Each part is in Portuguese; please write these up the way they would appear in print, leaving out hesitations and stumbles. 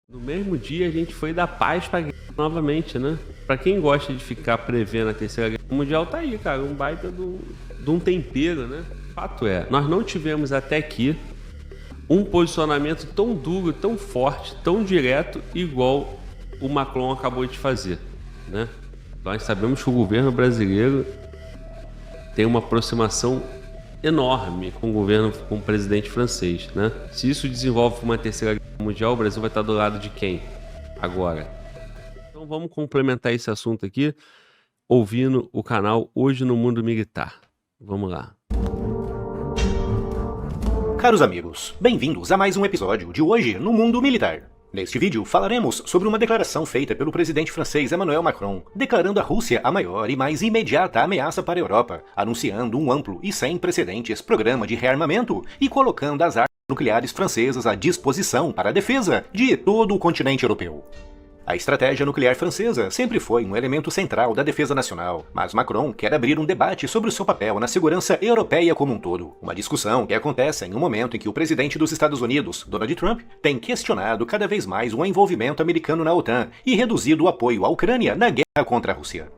No mesmo dia a gente foi da paz pra guerra novamente, né? Pra quem gosta de ficar prevendo a Terceira Guerra Mundial, tá aí, cara, um baita de um tempero, né? Fato é, nós não tivemos até aqui um posicionamento tão duro, tão forte, tão direto, igual o Macron acabou de fazer, né? Nós sabemos que o governo brasileiro tem uma aproximação enorme com o governo, com o presidente francês, né? Se isso desenvolve uma Terceira Guerra Mundial, o Brasil vai estar do lado de quem? Agora. Então vamos complementar esse assunto aqui, ouvindo o canal Hoje no Mundo Militar. Vamos lá. Caros amigos, bem-vindos a mais um episódio de Hoje no Mundo Militar. Neste vídeo falaremos sobre uma declaração feita pelo presidente francês Emmanuel Macron, declarando a Rússia a maior e mais imediata ameaça para a Europa, anunciando um amplo e sem precedentes programa de rearmamento e colocando as armas nucleares francesas à disposição para a defesa de todo o continente europeu. A estratégia nuclear francesa sempre foi um elemento central da defesa nacional, mas Macron quer abrir um debate sobre o seu papel na segurança europeia como um todo. Uma discussão que acontece em um momento em que o presidente dos Estados Unidos, Donald Trump, tem questionado cada vez mais o envolvimento americano na OTAN e reduzido o apoio à Ucrânia na guerra contra a Rússia.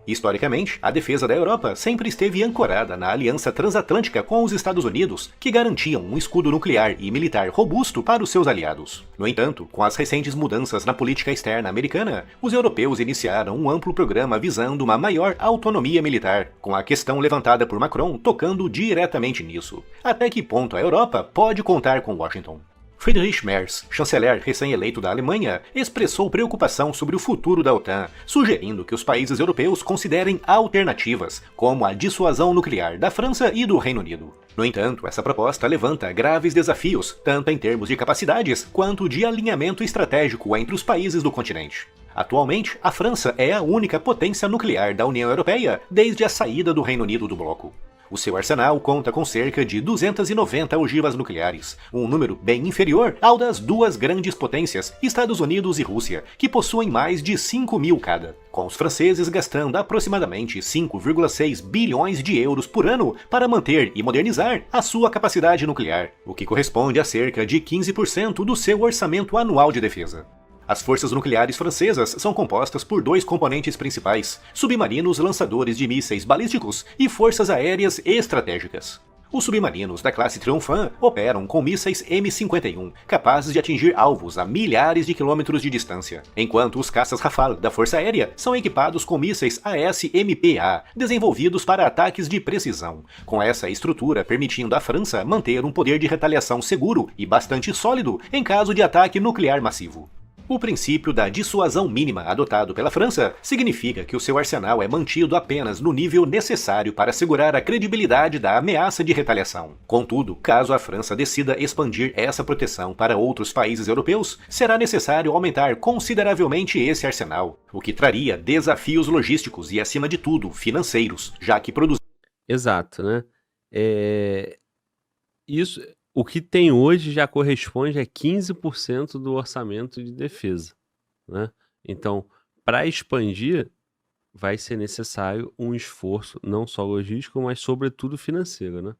Historicamente, a defesa da Europa sempre esteve ancorada na aliança transatlântica com os Estados Unidos, que garantiam um escudo nuclear e militar robusto para os seus aliados. No entanto, com as recentes mudanças na política externa americana, os europeus iniciaram um amplo programa visando uma maior autonomia militar, com a questão levantada por Macron tocando diretamente nisso. Até que ponto a Europa pode contar com Washington? Friedrich Merz, chanceler recém-eleito da Alemanha, expressou preocupação sobre o futuro da OTAN, sugerindo que os países europeus considerem alternativas, como a dissuasão nuclear da França e do Reino Unido. No entanto, essa proposta levanta graves desafios, tanto em termos de capacidades quanto de alinhamento estratégico entre os países do continente. Atualmente, a França é a única potência nuclear da União Europeia desde a saída do Reino Unido do bloco. O seu arsenal conta com cerca de 290 ogivas nucleares, um número bem inferior ao das duas grandes potências, Estados Unidos e Rússia, que possuem mais de 5.000 cada, com os franceses gastando aproximadamente 5,6 bilhões de euros por ano para manter e modernizar a sua capacidade nuclear, o que corresponde a cerca de 15% do seu orçamento anual de defesa. As forças nucleares francesas são compostas por dois componentes principais: submarinos lançadores de mísseis balísticos e forças aéreas estratégicas. Os submarinos da classe Triomphant operam com mísseis M51, capazes de atingir alvos a milhares de quilômetros de distância, enquanto os caças Rafale da Força Aérea são equipados com mísseis ASMPA, desenvolvidos para ataques de precisão, com essa estrutura permitindo à França manter um poder de retaliação seguro e bastante sólido em caso de ataque nuclear massivo. O princípio da dissuasão mínima adotado pela França significa que o seu arsenal é mantido apenas no nível necessário para assegurar a credibilidade da ameaça de retaliação. Contudo, caso a França decida expandir essa proteção para outros países europeus, será necessário aumentar consideravelmente esse arsenal, o que traria desafios logísticos e, acima de tudo, financeiros, já que produzir... Exato, né? Isso... O que tem hoje já corresponde a 15% do orçamento de defesa, né? Então, para expandir, vai ser necessário um esforço, não só logístico, mas sobretudo financeiro, né?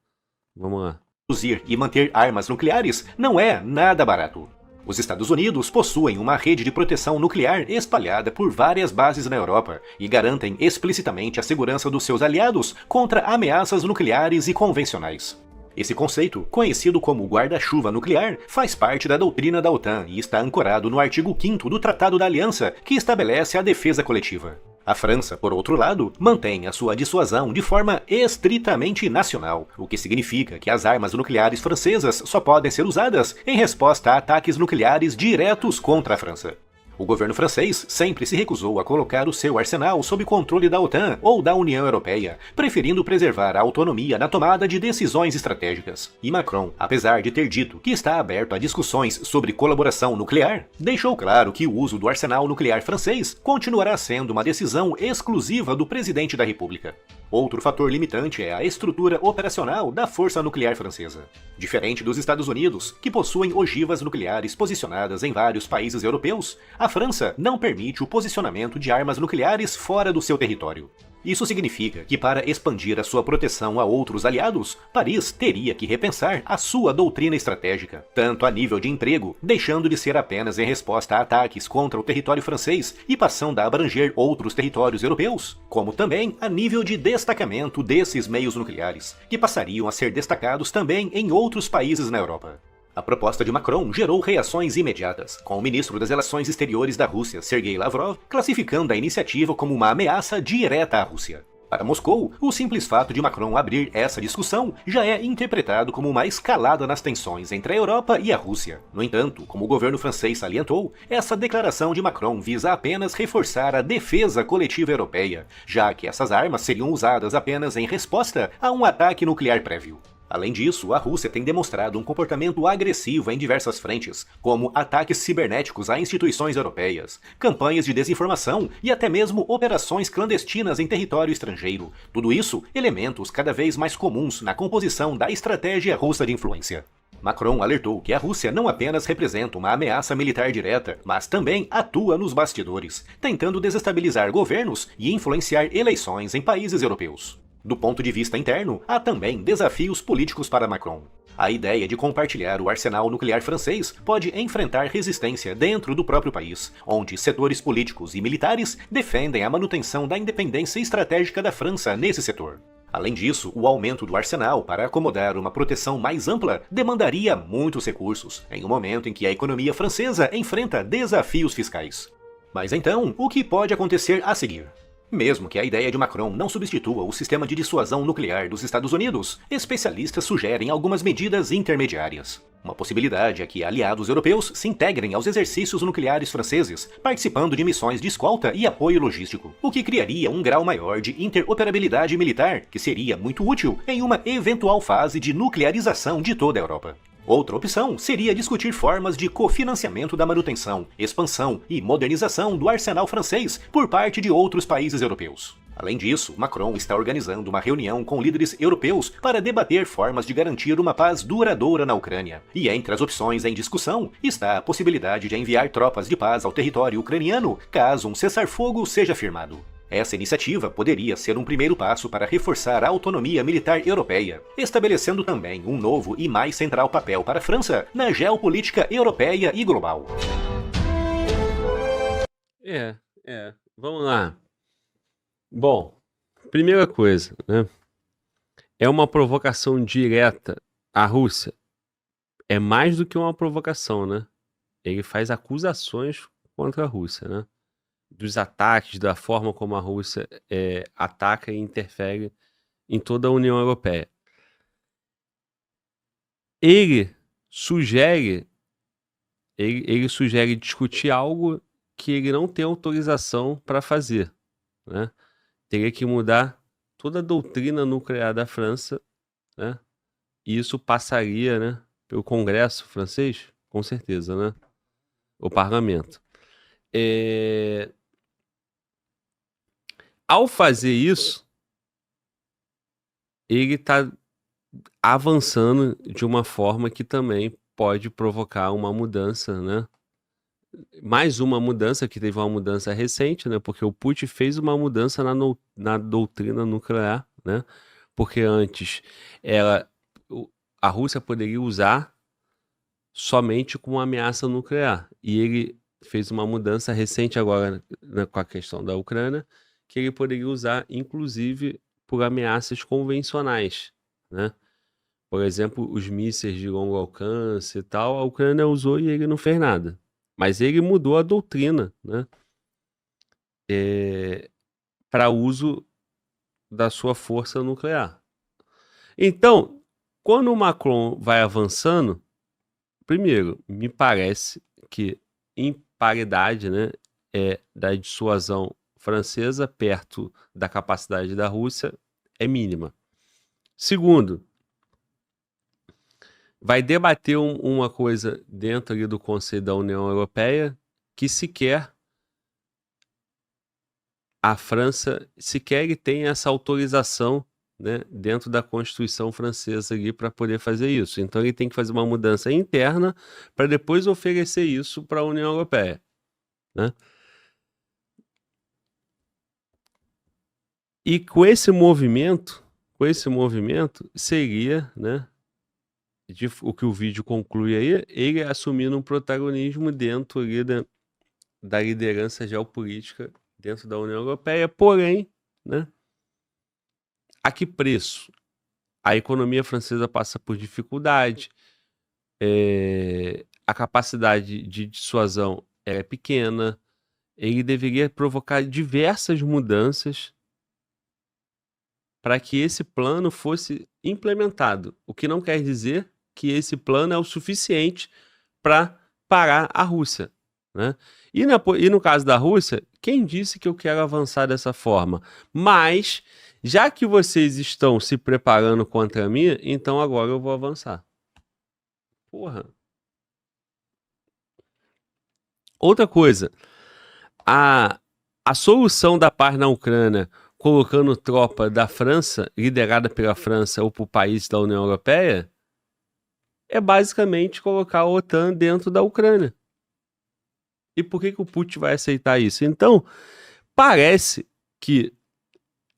Vamos lá. Produzir e manter armas nucleares não é nada barato. Os Estados Unidos possuem uma rede de proteção nuclear espalhada por várias bases na Europa e garantem explicitamente a segurança dos seus aliados contra ameaças nucleares e convencionais. Esse conceito, conhecido como guarda-chuva nuclear, faz parte da doutrina da OTAN e está ancorado no artigo 5º do Tratado da Aliança, que estabelece a defesa coletiva. A França, por outro lado, mantém a sua dissuasão de forma estritamente nacional, o que significa que as armas nucleares francesas só podem ser usadas em resposta a ataques nucleares diretos contra a França. O governo francês sempre se recusou a colocar o seu arsenal sob controle da OTAN ou da União Europeia, preferindo preservar a autonomia na tomada de decisões estratégicas. E Macron, apesar de ter dito que está aberto a discussões sobre colaboração nuclear, deixou claro que o uso do arsenal nuclear francês continuará sendo uma decisão exclusiva do presidente da República. Outro fator limitante é a estrutura operacional da força nuclear francesa. Diferente dos Estados Unidos, que possuem ogivas nucleares posicionadas em vários países europeus, a França não permite o posicionamento de armas nucleares fora do seu território. Isso significa que para expandir a sua proteção a outros aliados, Paris teria que repensar a sua doutrina estratégica, tanto a nível de emprego, deixando de ser apenas em resposta a ataques contra o território francês e passando a abranger outros territórios europeus, como também a nível de destacamento desses meios nucleares, que passariam a ser destacados também em outros países na Europa. A proposta de Macron gerou reações imediatas, com o ministro das Relações Exteriores da Rússia, Sergei Lavrov, classificando a iniciativa como uma ameaça direta à Rússia. Para Moscou, o simples fato de Macron abrir essa discussão já é interpretado como uma escalada nas tensões entre a Europa e a Rússia. No entanto, como o governo francês salientou, essa declaração de Macron visa apenas reforçar a defesa coletiva europeia, já que essas armas seriam usadas apenas em resposta a um ataque nuclear prévio. Além disso, a Rússia tem demonstrado um comportamento agressivo em diversas frentes, como ataques cibernéticos a instituições europeias, campanhas de desinformação e até mesmo operações clandestinas em território estrangeiro. Tudo isso, elementos cada vez mais comuns na composição da estratégia russa de influência. Macron alertou que a Rússia não apenas representa uma ameaça militar direta, mas também atua nos bastidores, tentando desestabilizar governos e influenciar eleições em países europeus. Do ponto de vista interno, há também desafios políticos para Macron. A ideia de compartilhar o arsenal nuclear francês pode enfrentar resistência dentro do próprio país, onde setores políticos e militares defendem a manutenção da independência estratégica da França nesse setor. Além disso, o aumento do arsenal para acomodar uma proteção mais ampla demandaria muitos recursos, em um momento em que a economia francesa enfrenta desafios fiscais. Mas então, o que pode acontecer a seguir? Mesmo que a ideia de Macron não substitua o sistema de dissuasão nuclear dos Estados Unidos, especialistas sugerem algumas medidas intermediárias. Uma possibilidade é que aliados europeus se integrem aos exercícios nucleares franceses, participando de missões de escolta e apoio logístico, o que criaria um grau maior de interoperabilidade militar, que seria muito útil em uma eventual fase de nuclearização de toda a Europa. Outra opção seria discutir formas de cofinanciamento da manutenção, expansão e modernização do arsenal francês por parte de outros países europeus. Além disso, Macron está organizando uma reunião com líderes europeus para debater formas de garantir uma paz duradoura na Ucrânia. E entre as opções em discussão está a possibilidade de enviar tropas de paz ao território ucraniano caso um cessar-fogo seja firmado. Essa iniciativa poderia ser um primeiro passo para reforçar a autonomia militar europeia, estabelecendo também um novo e mais central papel para a França na geopolítica europeia e global. Vamos lá. Bom, primeira coisa, né? É uma provocação direta à Rússia. É mais do que uma provocação, né? Ele faz acusações contra a Rússia, né? Dos ataques, da forma como a Rússia ataca e interfere em toda a União Europeia. Ele sugere discutir algo que ele não tem autorização para fazer, né? Teria que mudar toda a doutrina nuclear da França, né? E isso passaria, né, pelo Congresso francês, com certeza, né? O parlamento. Ao fazer isso, ele está avançando de uma forma que também pode provocar uma mudança, né? Mais uma mudança, que teve uma mudança recente, né? Porque o Putin fez uma mudança na doutrina nuclear, né? Porque antes a Rússia poderia usar somente como ameaça nuclear. E ele fez uma mudança recente agora, né, com a questão da Ucrânia, que ele poderia usar, inclusive, por ameaças convencionais, né? Por exemplo, os mísseis de longo alcance e tal, a Ucrânia usou e ele não fez nada. Mas ele mudou a doutrina, né? Para uso da sua força nuclear. Então, quando o Macron vai avançando, primeiro, me parece que em paridade, né, da dissuasão francesa perto da capacidade da Rússia é mínima. Segundo, vai debater uma coisa dentro ali do Conselho da União Europeia que sequer a França sequer tem essa autorização, né, dentro da Constituição francesa ali para poder fazer isso. Então ele tem que fazer uma mudança interna para depois oferecer isso para a União Europeia, né? E com esse movimento seria, né, o que o vídeo conclui aí, ele assumindo um protagonismo dentro ali da liderança geopolítica dentro da União Europeia, porém, né, a que preço? A economia francesa passa por dificuldade, a capacidade de dissuasão é pequena, ele deveria provocar diversas mudanças para que esse plano fosse implementado. O que não quer dizer que esse plano é o suficiente para parar a Rússia, né? E no caso da Rússia, quem disse que eu quero avançar dessa forma? Mas, já que vocês estão se preparando contra mim, então agora eu vou avançar. Porra. Outra coisa, a solução da paz na Ucrânia, colocando tropa da França, liderada pela França ou por países da União Europeia, é basicamente colocar a OTAN dentro da Ucrânia. E por que o Putin vai aceitar isso? Então, parece que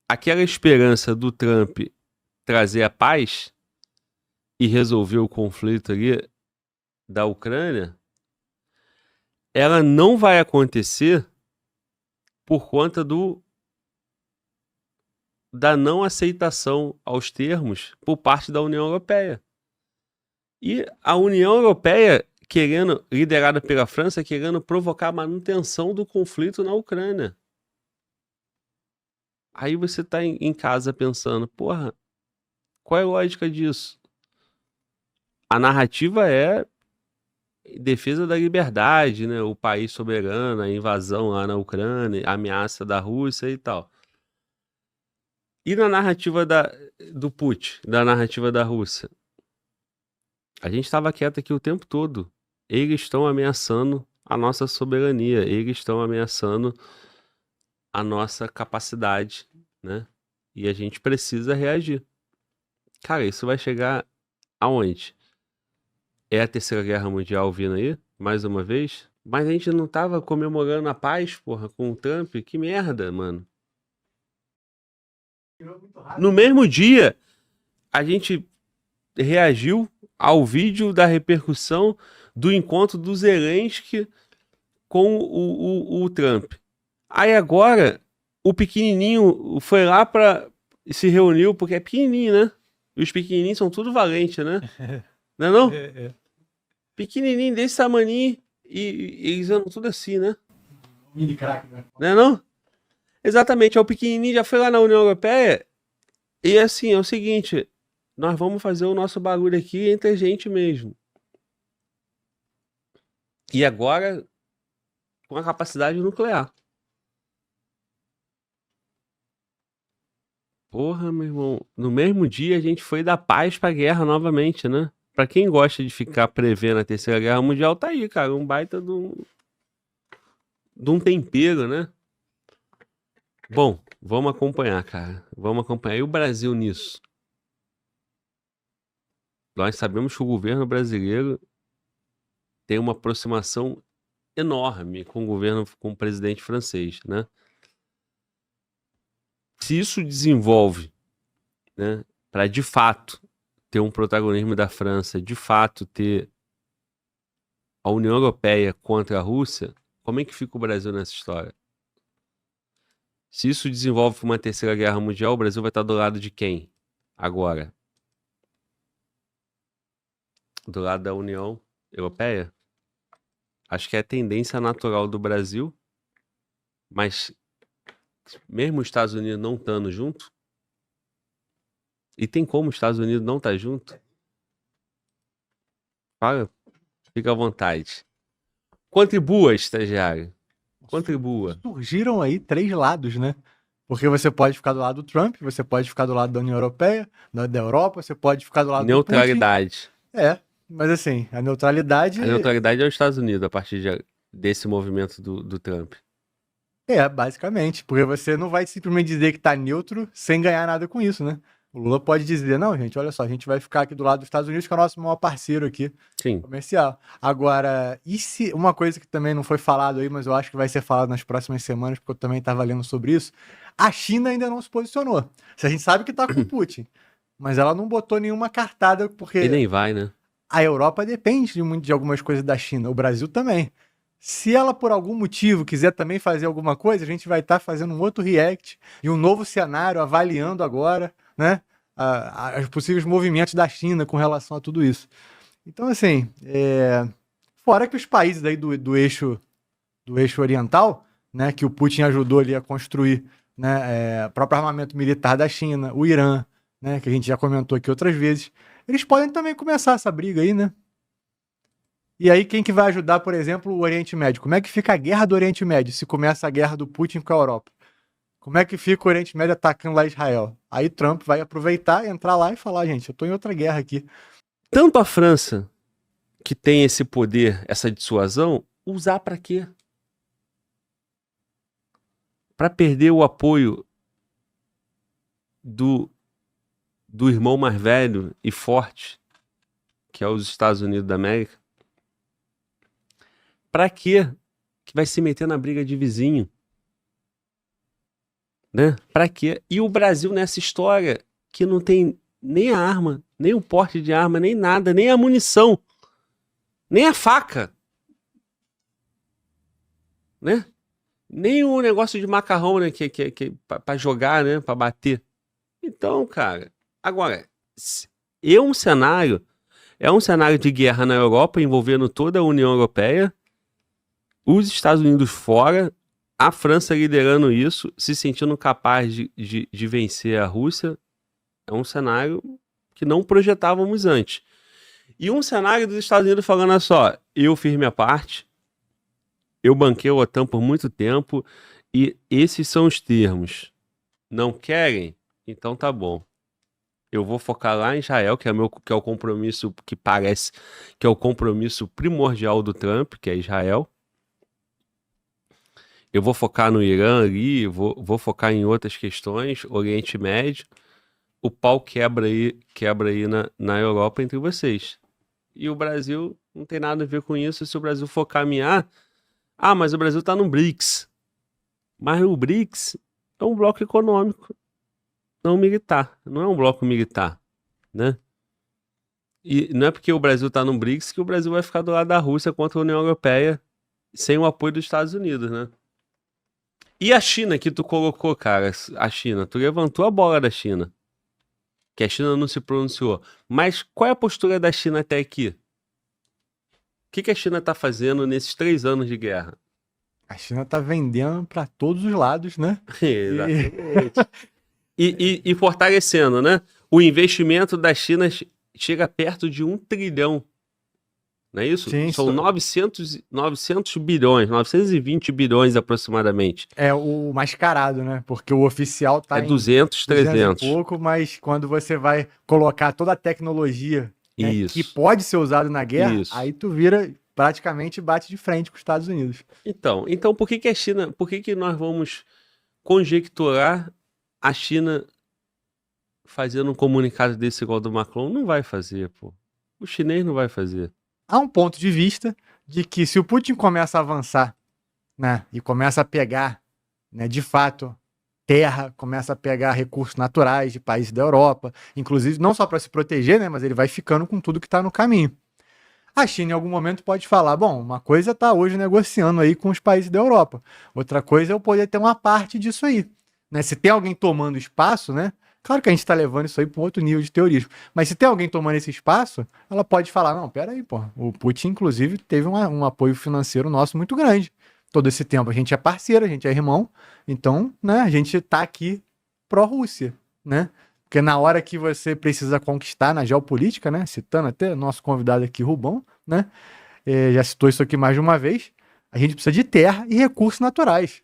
aquela esperança do Trump trazer a paz e resolver o conflito ali da Ucrânia, ela não vai acontecer por conta da não aceitação aos termos por parte da União Europeia. E a União Europeia, liderada pela França, querendo provocar a manutenção do conflito na Ucrânia. Aí você está em casa pensando, porra, qual é a lógica disso? A narrativa é defesa da liberdade, né? O país soberano, a invasão lá na Ucrânia, a ameaça da Rússia e tal. E na narrativa do Putin, da narrativa da Rússia? A gente estava quieto aqui o tempo todo. Eles estão ameaçando a nossa soberania, eles estão ameaçando a nossa capacidade, né? E a gente precisa reagir. Cara, isso vai chegar aonde? É a Terceira Guerra Mundial vindo aí, mais uma vez? Mas a gente não tava comemorando a paz, porra, com o Trump? Que merda, mano. No mesmo dia, a gente reagiu ao vídeo da repercussão do encontro do Zelensky com o Trump. Aí agora, o pequenininho foi lá se reuniu, porque é pequenininho, né? E os pequenininhos são tudo valentes, né? Não é não? Pequenininho desse tamaninho e eles andam tudo assim, né? Mini crack, né? Não é não? Exatamente, o pequenininho já foi lá na União Europeia e assim, é o seguinte, nós vamos fazer o nosso bagulho aqui entre a gente mesmo. E agora, com a capacidade nuclear. Porra, meu irmão, no mesmo dia a gente foi da paz pra guerra novamente, né? Pra quem gosta de ficar prevendo a Terceira Guerra Mundial, tá aí, cara, um baita de um tempero, né? Bom, vamos acompanhar, cara. Vamos acompanhar. E o Brasil nisso? Nós sabemos que o governo brasileiro tem uma aproximação enorme com o presidente francês, né? Se isso desenvolve, né, para de fato ter um protagonismo da França, de fato ter a União Europeia contra a Rússia, como é que fica o Brasil nessa história? Se isso desenvolve uma Terceira Guerra Mundial, o Brasil vai estar do lado de quem agora? Do lado da União Europeia? Acho que é a tendência natural do Brasil, mas mesmo os Estados Unidos não estando junto, e tem como os Estados Unidos não estar junto? Fala, fica à vontade. Contribua, estagiário. Contribua. Surgiram aí 3 lados, né? Porque você pode ficar do lado do Trump, você pode ficar do lado da União Europeia, da Europa, você pode ficar do lado Neutralidade. do Putin. Mas assim, a neutralidade... A neutralidade é os Estados Unidos, a partir desse movimento do Trump. Basicamente, porque você não vai simplesmente dizer que tá neutro sem ganhar nada com isso, né? O Lula pode dizer, não, gente, olha só, a gente vai ficar aqui do lado dos Estados Unidos, que é o nosso maior parceiro aqui, Sim. comercial. Agora, e se uma coisa que também não foi falado aí, mas eu acho que vai ser falado nas próximas semanas, porque eu também estava lendo sobre isso, a China ainda não se posicionou. A gente sabe que tá com o Putin, mas ela não botou nenhuma cartada, E porque nem vai, né? a Europa depende de algumas coisas da China, o Brasil também. Se ela, por algum motivo, quiser também fazer alguma coisa, a gente vai estar fazendo um outro react e um novo cenário, avaliando agora, né, os possíveis movimentos da China com relação a tudo isso. Então, assim, fora que os países aí do eixo oriental, né, que o Putin ajudou ali a construir, né, próprio armamento militar da China, o Irã, né, que a gente já comentou aqui outras vezes, eles podem também começar essa briga aí, né? E aí, quem que vai ajudar, por exemplo, o Oriente Médio? Como é que fica a guerra do Oriente Médio se começa a guerra do Putin com a Europa? Como é que fica o Oriente Médio atacando lá Israel? Aí Trump vai aproveitar, entrar lá e falar, gente, eu tô em outra guerra aqui. Tanto a França, que tem esse poder, essa dissuasão, usar pra quê? Pra perder o apoio do irmão mais velho e forte, que é os Estados Unidos da América? Pra quê que vai se meter na briga de vizinho? Né? Pra quê? E o Brasil nessa história que não tem nem a arma, nem o porte de arma, nem nada, nem a munição, nem a faca, né? Nem o negócio de macarrão, né, que para jogar, né, para bater. Então, cara, agora é um cenário de guerra na Europa envolvendo toda a União Europeia, os Estados Unidos fora, a França liderando isso, se sentindo capaz de vencer a Rússia. É um cenário que não projetávamos antes. E um cenário dos Estados Unidos falando, olha só, eu fiz minha parte, eu banquei a OTAN por muito tempo e esses são os termos. Não querem? Então tá bom. Eu vou focar lá em Israel, que é o compromisso que parece que é o compromisso primordial do Trump, que é Israel. Eu vou focar no Irã ali, vou focar em outras questões, Oriente Médio. O pau quebra aí na Europa entre vocês. E o Brasil não tem nada a ver com isso se o Brasil for caminhar. Ah, mas o Brasil tá no BRICS. Mas o BRICS é um bloco econômico, não militar. Não é um bloco militar, né? E não é porque o Brasil tá no BRICS que o Brasil vai ficar do lado da Rússia contra a União Europeia sem o apoio dos Estados Unidos, né? E a China que tu colocou, cara, a China, tu levantou a bola da China. Que a China não se pronunciou. Mas qual é a postura da China até aqui? O que a China tá fazendo nesses 3 anos de guerra? A China tá vendendo para todos os lados, né? Exatamente. E fortalecendo, né? O investimento da China chega perto de 1 trilhão. Não é isso? Sim, São 900 bilhões, 920 bilhões aproximadamente. É o mascarado, né? Porque o oficial tá em 200, 300. e pouco, mas quando você vai colocar toda a tecnologia, né, Isso. que pode ser usado na guerra, Isso. aí tu vira praticamente bate de frente com os Estados Unidos. Então por que a China, por que nós vamos conjecturar a China fazendo um comunicado desse igual do Macron? Não vai fazer, pô. O chinês não vai fazer. Há um ponto de vista de que se o Putin começa a avançar, né, e começa a pegar, né, de fato, terra, começa a pegar recursos naturais de países da Europa, inclusive não só para se proteger, né, mas ele vai ficando com tudo que está no caminho. A China, em algum momento, pode falar, bom, uma coisa está hoje negociando aí com os países da Europa, outra coisa é eu poder ter uma parte disso aí. Né? Se tem alguém tomando espaço, né? Claro que a gente está levando isso aí para um outro nível de teorismo, mas se tem alguém tomando esse espaço, ela pode falar, não, peraí, pô, o Putin, inclusive, teve um apoio financeiro nosso muito grande todo esse tempo. A gente é parceiro, a gente é irmão, então, né, a gente está aqui pró-Rússia, né? Porque na hora que você precisa conquistar na geopolítica, né? Citando até nosso convidado aqui, Rubão, né? Já citou isso aqui mais de uma vez. A gente precisa de terra e recursos naturais.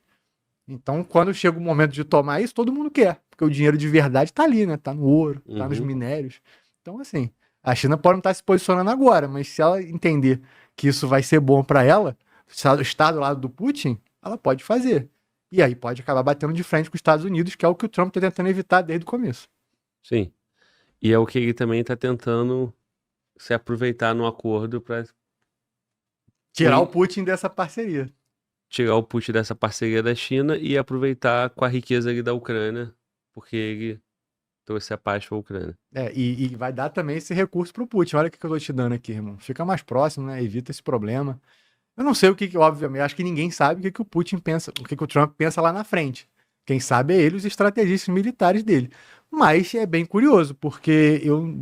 Então, quando chega o momento de tomar isso, todo mundo quer. Porque o dinheiro de verdade tá ali, né? Tá no ouro, tá nos minérios. Então, assim, a China pode não estar se posicionando agora, mas se ela entender que isso vai ser bom para ela, se ela está do lado do Putin, ela pode fazer. E aí pode acabar batendo de frente com os Estados Unidos, que é o que o Trump tá tentando evitar desde o começo. Sim. E é o que ele também está tentando se aproveitar no acordo para Tirar o Putin dessa parceria. tirar o Putin dessa parceria da China e aproveitar com a riqueza ali da Ucrânia, porque ele trouxe a paz para a Ucrânia. E vai dar também esse recurso pro Putin. Olha o que eu tô te dando aqui, irmão. Fica mais próximo, né? Evita esse problema. Eu não sei o que, obviamente, acho que ninguém sabe o que o Putin pensa, o que o Trump pensa lá na frente. Quem sabe é ele, os estrategistas militares dele. Mas é bem curioso, porque eu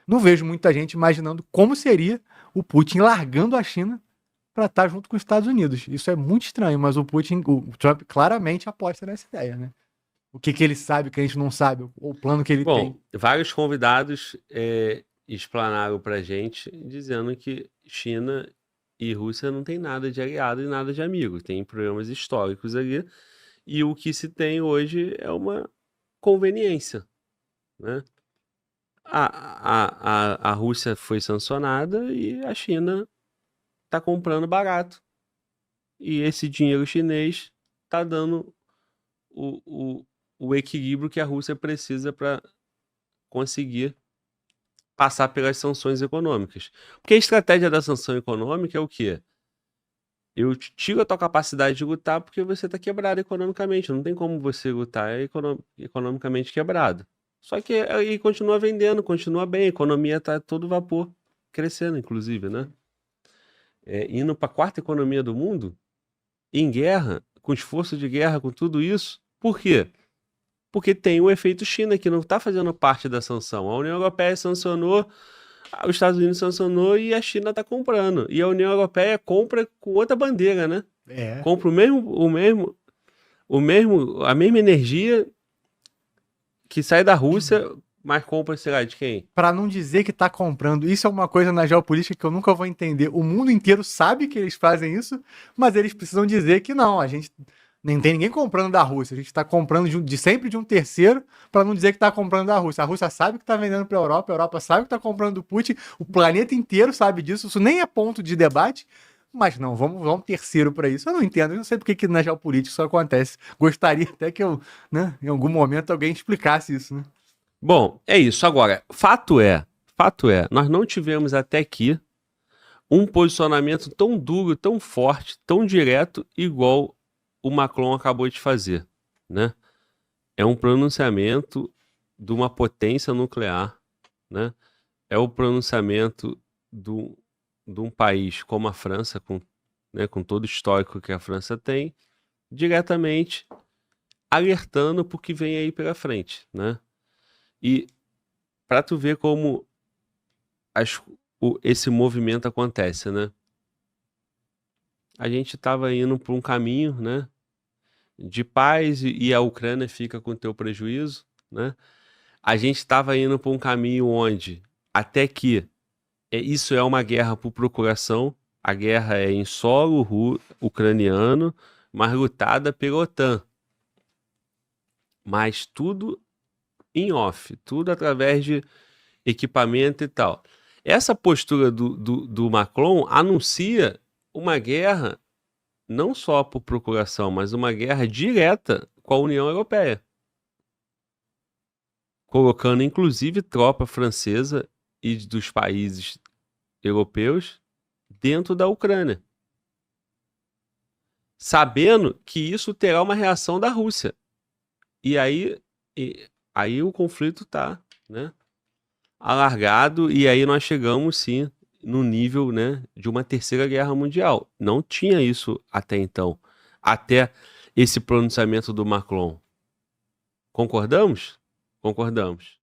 não vejo muita gente imaginando como seria o Putin largando a China para estar junto com os Estados Unidos. Isso é muito estranho, mas o Trump claramente aposta nessa ideia, né? O que ele sabe que a gente não sabe, o plano que ele tem. Bom, vários convidados explanaram pra gente dizendo que China e Rússia não tem nada de aliado e nada de amigo. Tem problemas históricos ali. E o que se tem hoje é uma conveniência, né? A Rússia foi sancionada e a China está comprando barato. E esse dinheiro chinês está dando o equilíbrio que a Rússia precisa para conseguir passar pelas sanções econômicas. Porque a estratégia da sanção econômica é o quê? Eu tiro a tua capacidade de lutar porque você está quebrado economicamente. Não tem como você lutar economicamente quebrado. Só que aí continua vendendo, continua bem, a economia está todo vapor, crescendo, inclusive, né? Indo para a quarta economia do mundo, em guerra, com esforço de guerra, com tudo isso. Por quê? Porque tem o efeito China, que não está fazendo parte da sanção. A União Europeia sancionou, os Estados Unidos sancionou e a China está comprando. E a União Europeia compra com outra bandeira, né? Compra a mesma energia que sai da Rússia, mas compra, sei lá, de quem? Para não dizer que tá comprando. Isso é uma coisa na geopolítica que eu nunca vou entender. O mundo inteiro sabe que eles fazem isso, mas eles precisam dizer que não. A gente nem tem ninguém comprando da Rússia. A gente está comprando sempre de um terceiro para não dizer que está comprando da Rússia. A Rússia sabe que está vendendo para a Europa sabe que está comprando do Putin, o planeta inteiro sabe disso. Isso nem é ponto de debate. Mas não, vamos terceiro para isso. Eu não entendo, eu não sei por que na geopolítica isso acontece. Gostaria até que em algum momento alguém explicasse isso, né? Bom, é isso. Agora, fato é, nós não tivemos até aqui um posicionamento tão duro, tão forte, tão direto, igual o Macron acabou de fazer, né? É um pronunciamento de uma potência nuclear, né? É o pronunciamento de um país como a França, com todo o histórico que a França tem, diretamente alertando para o que vem aí pela frente, né? E para tu ver como esse movimento acontece, né? A gente estava indo por um caminho, né, de paz e a Ucrânia fica com o teu prejuízo, né? A gente estava indo por um caminho onde até que isso é uma guerra por procuração, a guerra é em solo ucraniano, mas lutada pela OTAN. Mas tudo em off, tudo através de equipamento e tal. Essa postura do Macron anuncia uma guerra não só por procuração, mas uma guerra direta com a União Europeia, colocando inclusive tropa francesa e dos países europeus dentro da Ucrânia, sabendo que isso terá uma reação da Rússia. E aí o conflito está, né, alargado, e aí nós chegamos sim no nível, né, de uma terceira guerra mundial. Não tinha isso até então, até esse pronunciamento do Macron. Concordamos? Concordamos.